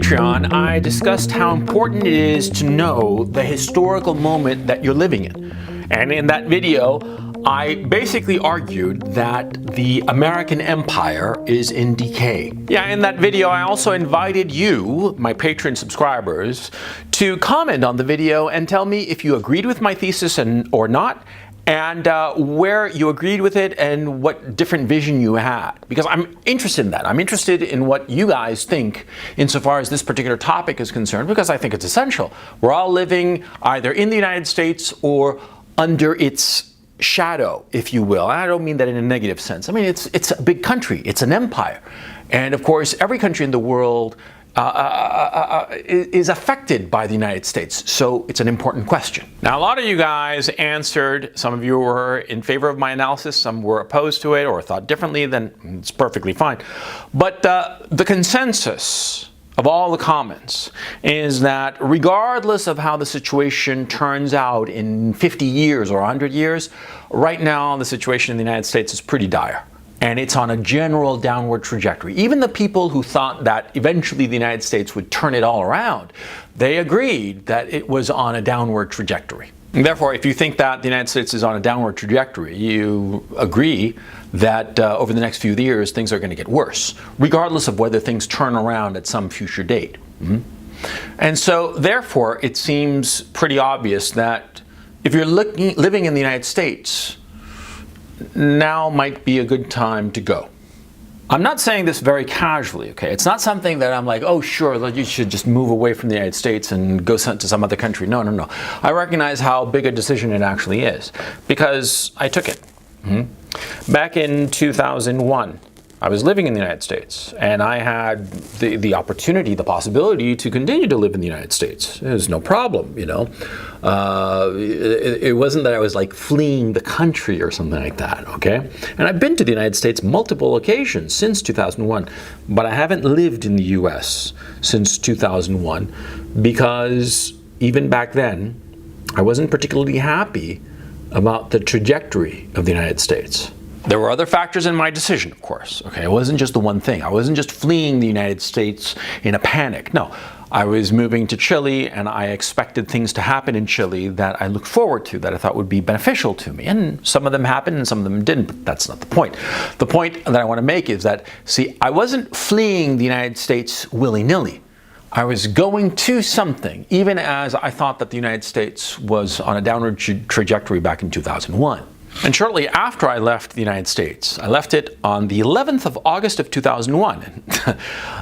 Patreon, I discussed how important it is to know the historical moment that you're living in. And in that video, I basically argued that the American empire is in decay. Yeah, in that video, I also invited you, my Patreon subscribers, to comment on the video and tell me if you agreed with my thesis or not, and where you agreed with it and what different vision you had. Because I'm interested in that. I'm interested in what you guys think insofar as this particular topic is concerned, because I think it's essential. We're all living either in the United States or under its shadow, if you will. I don't mean that in a negative sense. I mean, it's a big country. It's an empire. And of course, every country in the world is affected by the United States. So it's an important question. Now, a lot of you guys answered. Some of you were in favor of my analysis. Some were opposed to it or thought differently. Then it's perfectly fine. But the consensus of all the comments is that regardless of how the situation turns out in 50 years or 100 years, right now the situation in the United States is pretty dire. And it's on a general downward trajectory. Even the people who thought that eventually the United States would turn it all around, they agreed that it was on a downward trajectory. And therefore, if you think that the United States is on a downward trajectory, you agree that over the next few years, things are going to get worse, regardless of whether things turn around at some future date. And so, therefore, it seems pretty obvious that if you're living in the United States, now might be a good time to go. I'm not saying this very casually, okay? It's not something that I'm like, oh, sure, you should just move away from the United States and go to some other country. No, no, no. I recognize how big a decision it actually is because I took it. Back in 2001, I was living in the United States, and I had the opportunity, the possibility to continue to live in the United States. There's no problem, you know. It wasn't that I was like fleeing the country or something like that, okay? And I've been to the United States multiple occasions since 2001, but I haven't lived in the US since 2001 because even back then, I wasn't particularly happy about the trajectory of the United States. There were other factors in my decision, of course. Okay, it wasn't just the one thing. I wasn't just fleeing the United States in a panic. No, I was moving to Chile, and I expected things to happen in Chile that I looked forward to, that I thought would be beneficial to me. And some of them happened, and some of them didn't. But that's not the point. The point that I want to make is that, see, I wasn't fleeing the United States willy-nilly. I was going to something, even as I thought that the United States was on a downward trajectory back in 2001. And shortly after I left the United States, I left it on the 11th of August of 2001.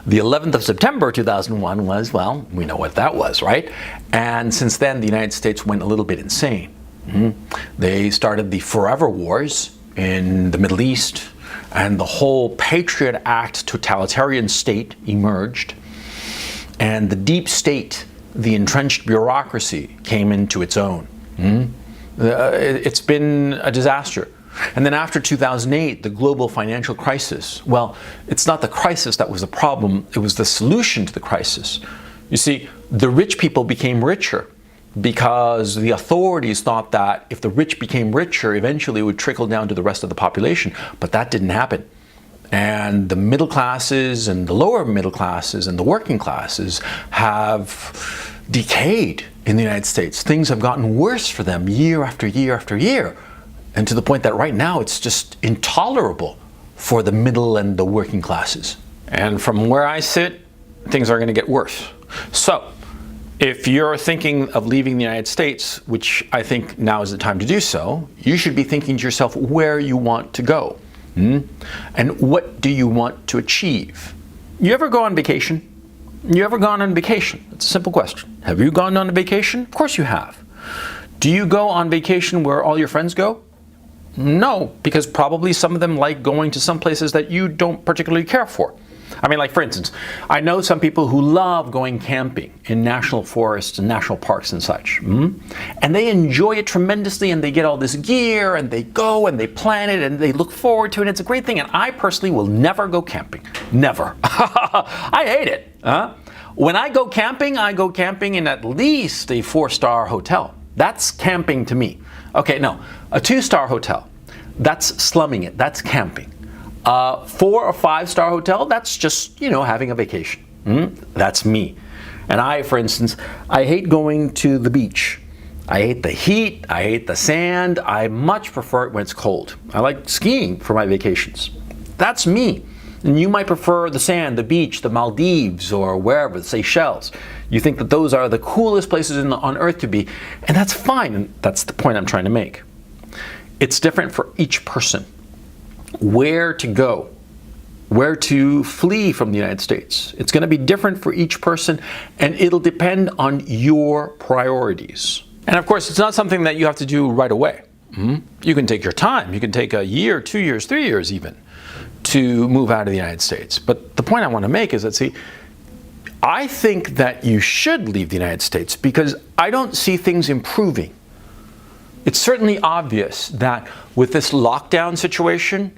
The 11th of September 2001 was, well, we know what that was, right? And since then, the United States went a little bit insane. They started the Forever Wars in the Middle East, and the whole Patriot Act totalitarian state emerged. And the deep state, the entrenched bureaucracy, came into its own. It's been a disaster. And then after 2008, the global financial crisis. Well, it's not the crisis that was the problem, it was the solution to the crisis. You see, the rich people became richer because the authorities thought that if the rich became richer, eventually it would trickle down to the rest of the population. But that didn't happen. And the middle classes and the lower middle classes and the working classes have decayed in the United States. Things have gotten worse for them year after year after year. And to the point that right now it's just intolerable for the middle and the working classes. And from where I sit, things are going to get worse. So, if you're thinking of leaving the United States, which I think now is the time to do so, you should be thinking to yourself where you want to go. And what do you want to achieve? You ever go on vacation? You ever gone on vacation? It's a simple question. Have you gone on a vacation? Of course you have. Do you go on vacation where all your friends go? No, because probably some of them like going to some places that you don't particularly care for. I mean, like for instance, I know some people who love going camping in national forests and national parks and such. And they enjoy it tremendously, and they get all this gear, and they go and they plan it, and they look forward to it. It's a great thing, and I personally will never go camping. Never. I hate it. When I go camping in at least a 4-star hotel. That's camping to me. Okay, no, a 2-star hotel. That's slumming it. That's camping. 4 or 5-star hotel, that's just, having a vacation. That's me. And I, for instance, I hate going to the beach. I hate the heat, I hate the sand, I much prefer it when it's cold. I like skiing for my vacations. That's me. And you might prefer the sand, the beach, the Maldives, or wherever, the Seychelles. You think that those are the coolest places on earth to be, and that's fine, and that's the point I'm trying to make. It's different for each person. Where to go, where to flee from the United States. It's going to be different for each person, and it'll depend on your priorities. And of course, it's not something that you have to do right away. You can take your time. You can take a year, 2 years, 3 years even, to move out of the United States. But the point I want to make is that, see, I think that you should leave the United States because I don't see things improving. It's certainly obvious that with this lockdown situation,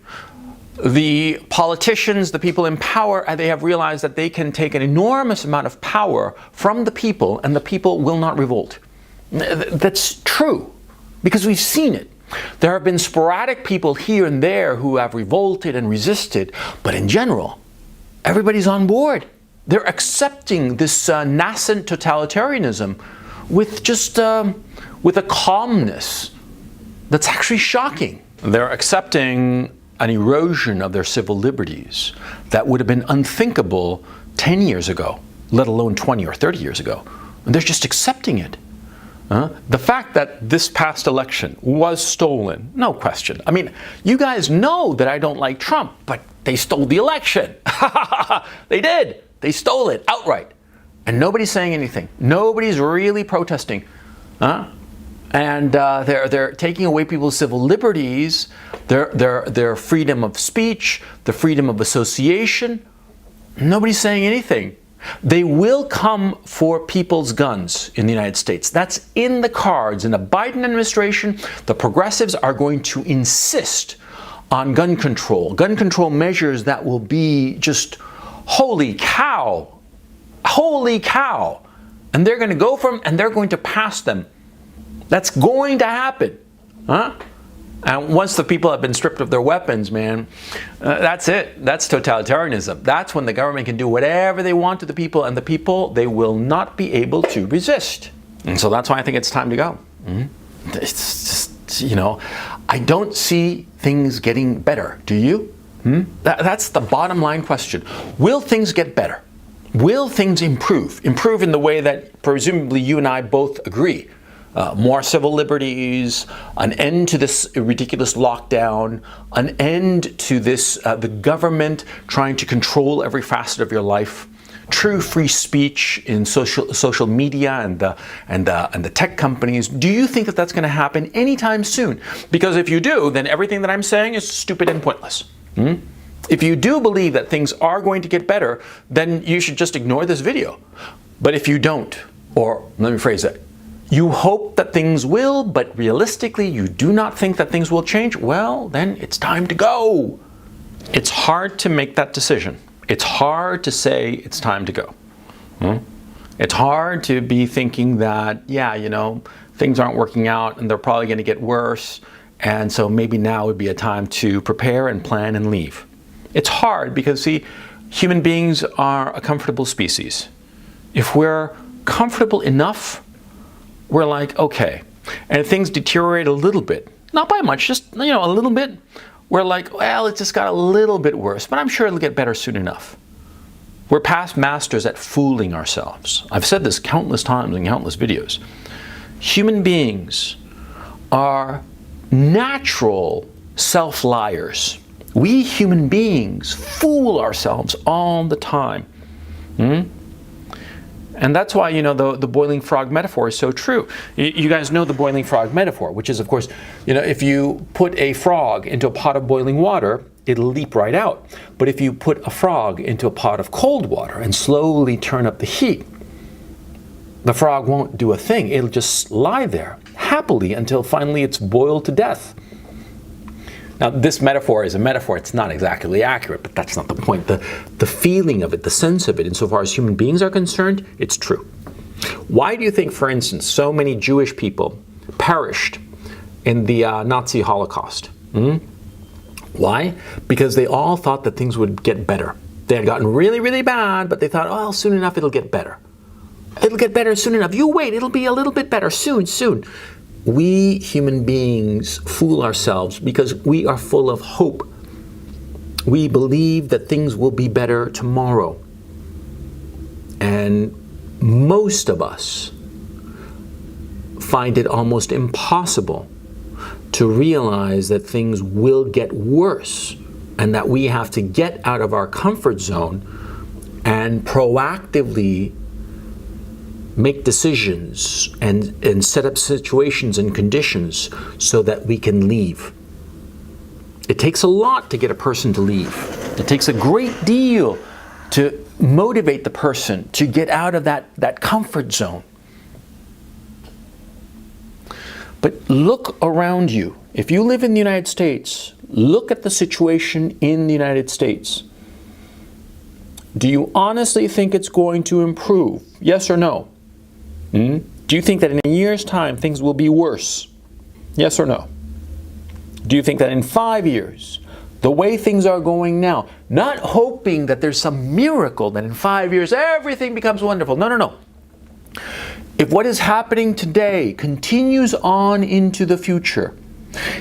the politicians, the people in power, they have realized that they can take an enormous amount of power from the people, and the people will not revolt. That's true, because we've seen it. There have been sporadic people here and there who have revolted and resisted, but in general, everybody's on board. They're accepting this nascent totalitarianism with just with a calmness that's actually shocking. They're accepting an erosion of their civil liberties that would have been unthinkable 10 years ago, let alone 20 or 30 years ago. And they're just accepting it. The fact that this past election was stolen, no question. I mean, you guys know that I don't like Trump, but they stole the election. They did. They stole it outright. And nobody's saying anything. Nobody's really protesting. And they're taking away people's civil liberties, their freedom of speech, the freedom of association. Nobody's saying anything. They will come for people's guns in the United States. That's in the cards. In the Biden administration, the progressives are going to insist on gun control measures that will be just holy cow. And they're going to go for them and they're going to pass them. That's going to happen. And once the people have been stripped of their weapons, man, that's it. That's totalitarianism. That's when the government can do whatever they want to the people, and the people, they will not be able to resist. And so that's why I think it's time to go. It's just, I don't see things getting better. Do you? That's the bottom line question. Will things get better? Will things improve? Improve in the way that presumably you and I both agree. More civil liberties, an end to this ridiculous lockdown, an end to this the government trying to control every facet of your life, true free speech in social media and the tech companies. Do you think that that's going to happen anytime soon? Because if you do, then everything that I'm saying is stupid and pointless. If you do believe that things are going to get better, then you should just ignore this video. But if you don't, or let me phrase it, you hope that things will, but realistically you do not think that things will change, well, then it's time to go. It's hard to make that decision. It's hard to say it's time to go. It's hard to be thinking that, things aren't working out and they're probably going to get worse, and so maybe now would be a time to prepare and plan and leave. It's hard because, see, human beings are a comfortable species. If we're comfortable enough, we're like, okay. And if things deteriorate a little bit, not by much, just, a little bit, we're like, well, it just got a little bit worse, but I'm sure it'll get better soon enough. We're past masters at fooling ourselves. I've said this countless times in countless videos. Human beings are natural self-liars. We human beings fool ourselves all the time. And that's why, the boiling frog metaphor is so true. You guys know the boiling frog metaphor, which is, of course, if you put a frog into a pot of boiling water, it'll leap right out. But if you put a frog into a pot of cold water and slowly turn up the heat, the frog won't do a thing. It'll just lie there happily until finally it's boiled to death. Now, this metaphor is a metaphor. It's not exactly accurate, but that's not the point. The feeling of it, the sense of it, insofar as human beings are concerned, it's true. Why do you think, for instance, so many Jewish people perished in the Nazi Holocaust? Why? Because they all thought that things would get better. They had gotten really, really bad, but they thought, oh, soon enough it'll get better. It'll get better soon enough. You wait, it'll be a little bit better soon, soon. We human beings fool ourselves because we are full of hope. We believe that things will be better tomorrow. And most of us find it almost impossible to realize that things will get worse and that we have to get out of our comfort zone and proactively make decisions and set up situations and conditions so that we can leave. It takes a lot to get a person to leave. It takes a great deal to motivate the person to get out of that comfort zone. But look around you. If you live in the United States, look at the situation in the United States. Do you honestly think it's going to improve? Yes or no? Do you think that in a year's time things will be worse? Yes or no? Do you think that in 5 years, the way things are going now, not hoping that there's some miracle that in 5 years everything becomes wonderful. No, no, no. If what is happening today continues on into the future,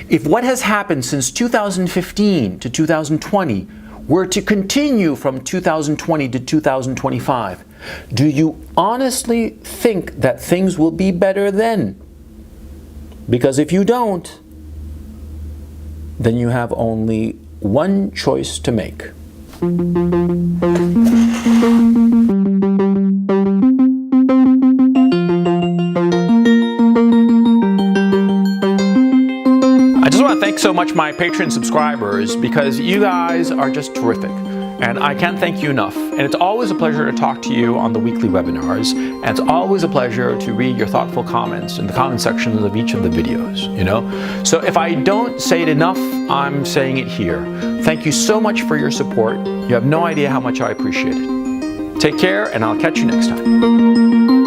if what has happened since 2015 to 2020 were to continue from 2020 to 2025, do you honestly think that things will be better then? Because if you don't, then you have only one choice to make. I just want to thank so much my Patreon subscribers because you guys are just terrific. And I can't thank you enough. And it's always a pleasure to talk to you on the weekly webinars. And it's always a pleasure to read your thoughtful comments in the comment sections of each of the videos, you know? So if I don't say it enough, I'm saying it here. Thank you so much for your support. You have no idea how much I appreciate it. Take care, and I'll catch you next time.